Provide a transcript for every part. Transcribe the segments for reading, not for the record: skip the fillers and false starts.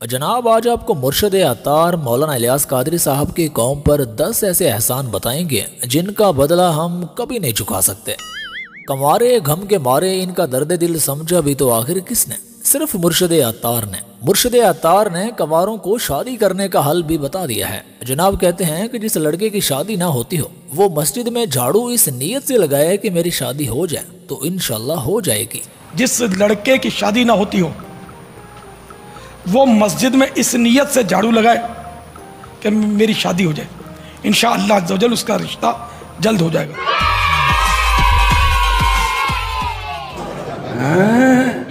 जनाब, आज आपको मुर्शद अतार मौलाना इलियास कादरी साहब की कौम पर 10 ऐसे एहसान बताएंगे जिनका बदला हम कभी नहीं चुका सकते। कमारे घम के मारे इनका दर्द दिल समझा भी तो आखिर किसने? सिर्फ मुर्शद अतार ने। मुर्शद अतार ने कमारों को शादी करने का हल भी बता दिया है। जनाब कहते हैं कि जिस लड़के की शादी ना होती हो वो मस्जिद में झाड़ू इस नीयत से लगाए कि मेरी शादी हो जाए तो इंशाल्लाह हो जाएगी। जिस लड़के की शादी ना होती हो वो मस्जिद में इस नीयत से झाड़ू लगाए कि मेरी शादी हो जाए, इंशाअल्लाह अज़्ज़ वजल उसका रिश्ता जल्द हो जाएगा।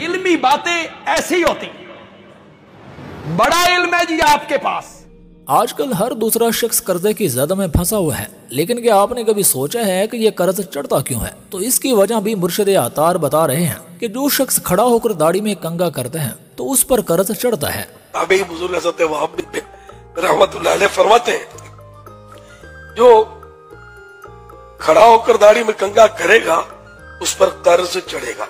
इल्मी बातें ऐसी होती, बड़ा इल्म है जी आपके पास। आजकल हर दूसरा शख्स कर्जे की ज़द में फंसा हुआ है, लेकिन क्या आपने कभी सोचा है कि यह कर्ज चढ़ता क्यों है? तो इसकी वजह भी मुर्शद अतार बता रहे हैं कि जो शख्स खड़ा होकर दाढ़ी में कंघा करते हैं तो उस पर कर्ज चढ़ता है। फरमाते हैं जो खड़ा होकर दाढ़ी में कंघा करेगा उस पर कर्ज चढ़ेगा।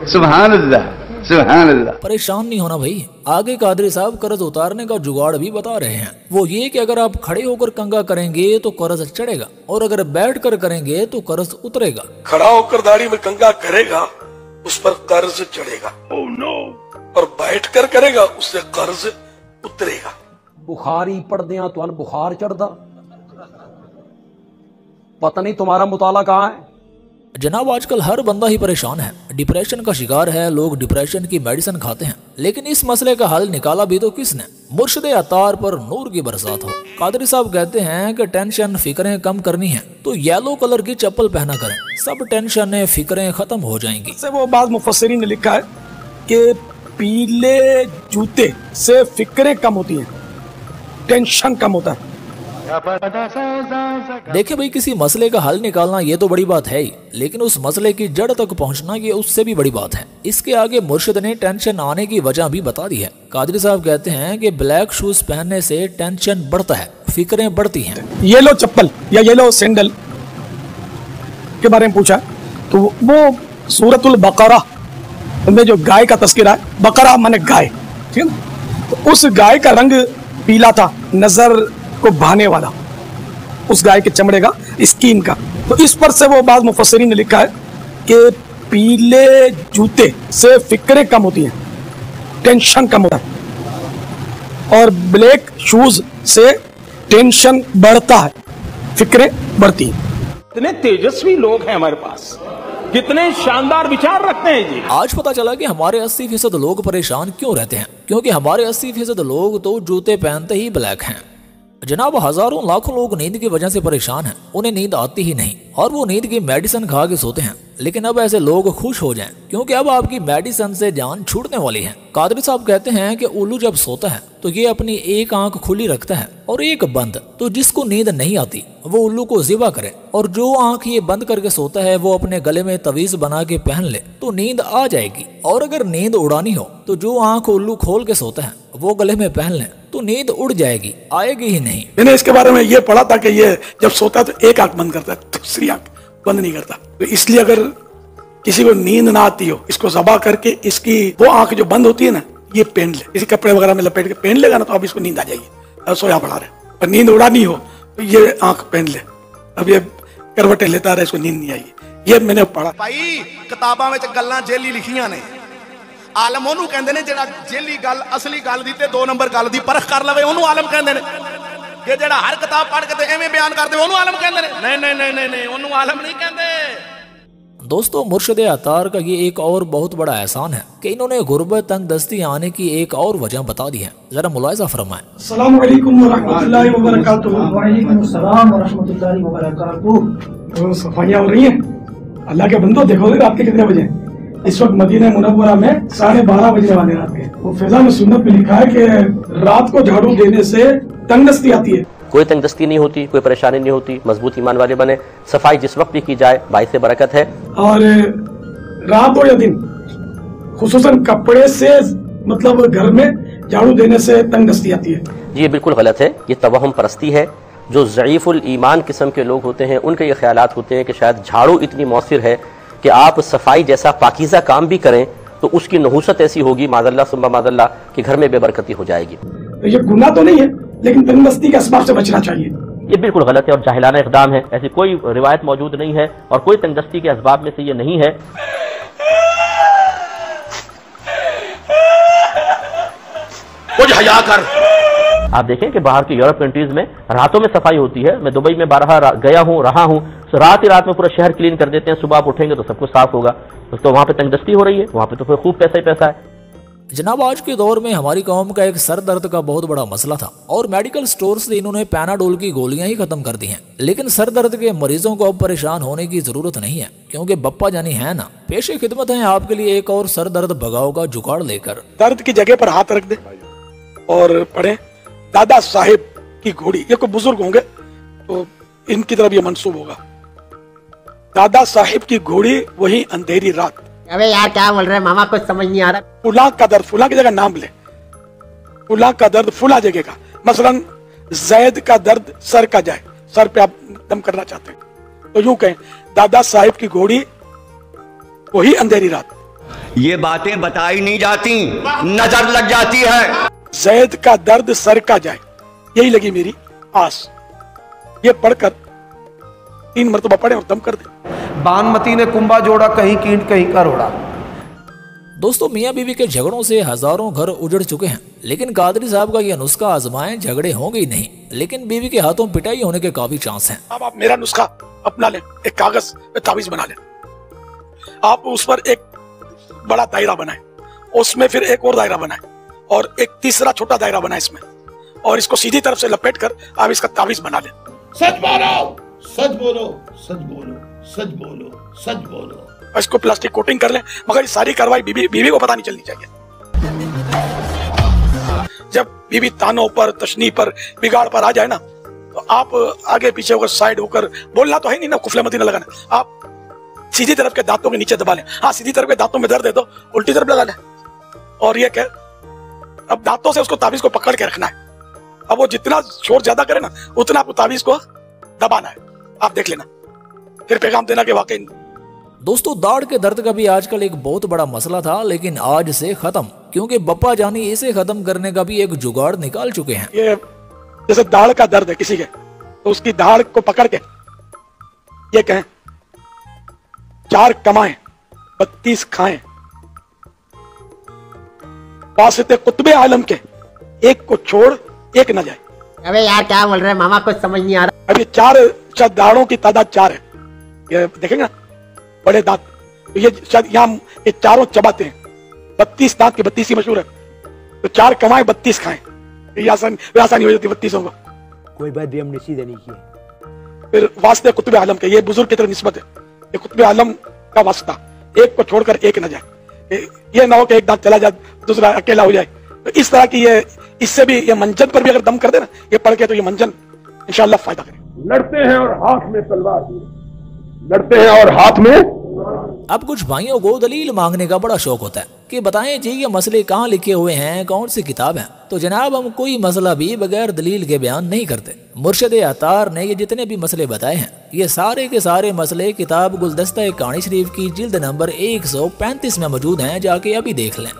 सुभान अल्लाह, सुभान अल्लाह। परेशान नहीं होना भाई, आगे कादरी साहब कर्ज उतारने का जुगाड़ भी बता रहे हैं। वो ये कि अगर आप खड़े होकर कंघा करेंगे तो कर्ज चढ़ेगा और अगर बैठ कर करेंगे तो कर्ज उतरेगा। खड़ा होकर दाढ़ी में कंघा करेगा उस पर कर्ज चढ़ेगा। oh, no. और बैठ कर करेगा उससे कर्ज उतरेगा। बुखारी पढ़दियां तुहानू बुखार चढ़दा, पता नहीं तुम्हारा मुताला कहाँ है। जनाब, आजकल हर बंदा ही परेशान है, डिप्रेशन का शिकार है। लोग डिप्रेशन की मेडिसिन खाते हैं, लेकिन इस मसले का हल निकाला भी तो किसने? मुर्शद अतार पर नूर की बरसात हो। कादरी साहब कहते हैं कि टेंशन फिक्रें कम करनी है तो येलो कलर की चप्पल पहना करें, सब टेंशन फिक्रें खत्म हो जाएंगी। वो बात मुफस्सिरीन ने लिखा है कि पीले जूते से फिक्रें कम होती हैं, टेंशन कम होता है। देखे भाई, किसी मसले का हल निकालना ये तो बड़ी बात है ही, लेकिन उस मसले की जड़ तक पहुंचना ये उससे भी बड़ी बात है। इसके आगे मुर्शिद ने टेंशन आने की वजह भी बता दी है। कादरी साहब कहते हैं कि ब्लैक शूज पहनने से टेंशन बढ़ता है, फिक्रें बढ़ती हैं। येलो चप्पल या येलो सैंडल के बारे में पूछा तो वो सूरतुल बकरा में जो गाय का तस्करा है, बकरा माने गाय, ठीक है, तो उस गाय का रंग पीला था, नजर को भाने वाला, उस गाय के चमड़े का, स्किन का। तो इस पर से वो बात मुफस्सिरीन ने लिखा है कि पीले जूते से फिक्रें कम होती हैं, टेंशन कम होता है, और ब्लैक शूज से टेंशन बढ़ता है, फिक्रें बढ़ती हैं। इतने तेजस्वी लोग हैं हमारे पास, कितने शानदार विचार रखते हैं जी। आज पता चला कि हमारे 80% लोग परेशान क्यों रहते हैं, क्योंकि हमारे 80% लोग तो जूते पहनते ही ब्लैक हैं। जनाब, हजारों लाखों लोग नींद की वजह से परेशान हैं, उन्हें नींद आती ही नहीं और वो नींद की मेडिसिन खा के सोते हैं। लेकिन अब ऐसे लोग खुश हो जाएं, क्योंकि अब आपकी मेडिसिन से जान छूटने वाली है। कादरी साहब कहते हैं कि उल्लू जब सोता है तो ये अपनी एक आंख खुली रखता है और एक बंद, तो जिसको नींद नहीं आती वो उल्लू को ज़िबा करे, और जो आंख ये बंद करके सोता है वो अपने गले में तवीज बना के पहन ले तो नींद आ जाएगी। और अगर नींद उड़ानी हो तो जो आंख उल्लू खोल के सोता है वो गले में पहन ले तो नींद उड़ जाएगी, आएगी ही नहीं। मैंने इसके बारे में ये पढ़ा था कि ये जब सोता है तो एक आंख बंद करता है, दूसरी आंख बंद नहीं करता। तो इसलिए अगर किसी को नींद ना आती हो, इसको ज़बा करके इसकी वो आंख जो बंद होती है ना, ये पहन ले, किसी कपड़े वगैरह में लपेट के पहन लेगा ना तो अब इसको नींद आ जाएगी। अब सोया पड़ा रहे, और नींद उड़ानी हो तो ये आंख पहन ले। अब ये करवटें लेता रहे, इसको नींद नहीं आएगी। ये मैंने पढ़ा। भाई किताबां विच गल्लां जेली लिखियां ने, आलम ओनू कहंदे ने जेड़ा जेली गल असली गल दी ते 2 नंबर गल दी परख कर लवे, ओनू आलम कहंदे ने। कि जेड़ा हर किताब पढ़ के ते एवें बयान कर दे ओनू आलम कहंदे ने। नहीं नहीं नहीं नहीं नहीं, ओनू आलम नहीं कहंदे। दोस्तों, मुर्शद अतार का ये एक और बहुत बड़ा एहसान है कि इन्होंने गुर्बत तंग दस्ती आने की एक और वजह बता दी है। जरा मुलाहिजा फरमाएं। अस्सलाम वालेकुम व रहमतुल्लाहि व बरकातुहू। वालेकुम अस्सलाम व रहमतुल्लाहि व बरकातुहू। सफाइयां हो रही हैं, अल्लाह के बंदो। देखो रात के कितने बजे? इस वक्त मदीना मुनव्वरा में 12:30 बजने वाले रात के। वो फिजा में सुन्नत में लिखा है कि रात को झाड़ू देने से तंगदस्ती आती है। कोई तंगदस्ती नहीं होती, कोई परेशानी नहीं होती, मजबूत ईमान वाले बने। सफाई जिस वक्त भी की जाए बाइसे बरकत है। और रात हो या दिन, खुसूसन कपड़े से मतलब घर में झाड़ू देने से तंगदस्ती आती है। जी, ये बिल्कुल गलत है, ये तवहम परस्ती है। जो ज़ईफुल ईमान किस्म के लोग होते हैं उनके ये ख्यालात होते हैं कि शायद झाड़ू इतनी मौसर है कि आप सफाई जैसा पाकीज़ा काम भी करें तो उसकी नहुसत ऐसी होगी मादल्ला सुम्मा मादल्ला कि घर में बेबरकती हो जाएगी। ये गुनाह तो नहीं है, लेकिन तंगदस्ती के असबाब से बचना चाहिए। ये बिल्कुल गलत है और जाहिलाना इक़दाम है। ऐसी कोई रिवायत मौजूद नहीं है और कोई तंगदस्ती के असबाब में से ये नहीं है। कुछ हया कर। आप देखें कि बाहर की यूरोप कंट्रीज में रातों में सफाई होती है। मैं दुबई में 12 गया हूँ, रहा हूँ, तो रात ही रात में पूरा शहर क्लीन कर देते हैं। सुबह आप उठेंगे तो सब कुछ साफ होगा। तो वहां पे तंगदस्ती हो रही है, वहां पे तो फिर खूब पैसा ही पैसा है। जनाब, आज के दौर में हमारी कौम का एक सर दर्द का बहुत बड़ा मसला था और मेडिकल स्टोर से इन्होंने पैनाडोल की गोलियां ही खत्म कर दी हैं। लेकिन सर दर्द के मरीजों को अब परेशान होने की जरूरत नहीं है, क्योंकि बप्पा जानी है ना, पेशे खिदमत है आपके लिए एक और सर दर्द भगाओ का जुगाड़ लेकर। दर्द की जगह पर हाथ रख दे और पढ़े दादा साहिब की घोड़ी। ये कोई बुजुर्ग होंगे तो इनकी तरफ ये मंसूब होगा। दादा साहिब की घोड़ी वही अंधेरी रात। अबे यार क्या बोल रहे हैं मामा, कुछ समझ नहीं आ रहा। फुला का दर्द, फुला की जगह नाम ले, फुला का दर्द फुला जगह का। मसलन जैद का दर्द सर का जाए, सर पे आप दम करना चाहते हैं तो यूं कहें दादा साहिब की घोड़ी वही अंधेरी रात। ये बातें बताई नहीं जाती, नजर लग जाती है। जैद का दर्द सर का जाए, यही लगी मेरी आस। ये पढ़कर 3 मरतबा पढ़े और दम कर दे। बानमती ने कुंभा जोड़ा, कहीं कींट कहीं का रोड़ा। दोस्तों, मियाँ बीवी के झगड़ों से हजारों घर उजड़ चुके हैं, लेकिन कादरी साहब का यह नुस्खा आजमाएं, झगड़े होंगे ही नहीं, लेकिन बीवी के हाथों पिटाई होने के काफी चांस हैं। अब आप मेरा नुस्खा अपना लें, एक कागज पे तावीज बना लें। आप उस पर एक बड़ा दायरा बनाएं, उसमें फिर एक और दायरा बनाएं और एक तीसरा छोटा दायरा बनाएं इसमें, और इसको सीधी तरफ से लपेट कर आप इसका तावीज बना लें। सच बोलो, सच बोलो, सच बोलो, सच बोलो, सच बोलो। इसको प्लास्टिक कोटिंग कर लें, मगर ये सारी कार्रवाई बीवी को पता नहीं चलनी चाहिए। जब बीवी तानों पर, तशनी पर, बिगाड़ पर आ जाए ना, तो आप आगे पीछे होकर, साइड होकर, बोलना तो है नहीं ना, कुफले मदीना लगाना। आप सीधी तरफ के दांतों के नीचे दबा लें। हाँ, सीधी तरफ के दांतों में दर्द है तो उल्टी तरफ लगा लें। और ये क्या, अब दांतों से उसको तावीज को पकड़ के रखना है। अब वो जितना शोर ज्यादा करे ना, उतना आपको तावीज को दबाना है। आप देख लेना, फिर पैगाम देना कि वाकई। दोस्तों, दाढ़ के दर्द का भी आजकल एक बहुत बड़ा मसला था, लेकिन आज से खत्म, क्योंकि बप्पा जानी इसे खत्म करने का भी एक जुगाड़ निकाल चुके हैं। ये जैसे दाढ़ का दर्द है किसी के, तो उसकी दाढ़ को पकड़ के ये कहें 4 कमाएं 32 खाएं, वासिते कुतुबे आलम के एक को छोड़ एक न जाए। अबे यार क्या बोल रहे हैं मामा, कुछ समझ नहीं आ रहा। अब ये 4 दाढ़ों की तादाद 4 है। ये देखेंगे ना, बड़े दांत, तो ये शायद यहाँ ये चारों चबाते हैं। 32 दांत की 32 ही मशहूर है, तो 4 कमाएं 32 खाएं, ये आसानी हो जाती है 32 को। कोई बात भी हमने सीधे नहीं की। फिर वास्ते कुतुबे आलम के, ये बुजुर्ग की तरफ निस्बत है, ये कुतुबे आलम का वास्ता, एक को छोड़कर एक न जाए। ये ना हो कि एक दांत चला जाए दूसरा अकेला हो जाए। तो इस तरह की ये, इससे भी ये मंजन पर भी अगर दम कर दे ना, ये पढ़ के, तो ये मंजन इंशाअल्लाह फायदा करे। लड़ते हैं और हाथ में तलवार, लड़ते हैं और हाथ में। अब कुछ भाइयों को दलील मांगने का बड़ा शौक होता है कि बताएं जी ये मसले कहाँ लिखे हुए हैं, कौन सी किताब है। तो जनाब, हम कोई मसला भी बगैर दलील के बयान नहीं करते। मुर्शिद अतार ने ये जितने भी मसले बताए हैं, ये सारे के सारे मसले किताब गुलदस्ता कहानी शरीफ की जिल्द नंबर 135 में मौजूद हैं, जाके अभी देख लें।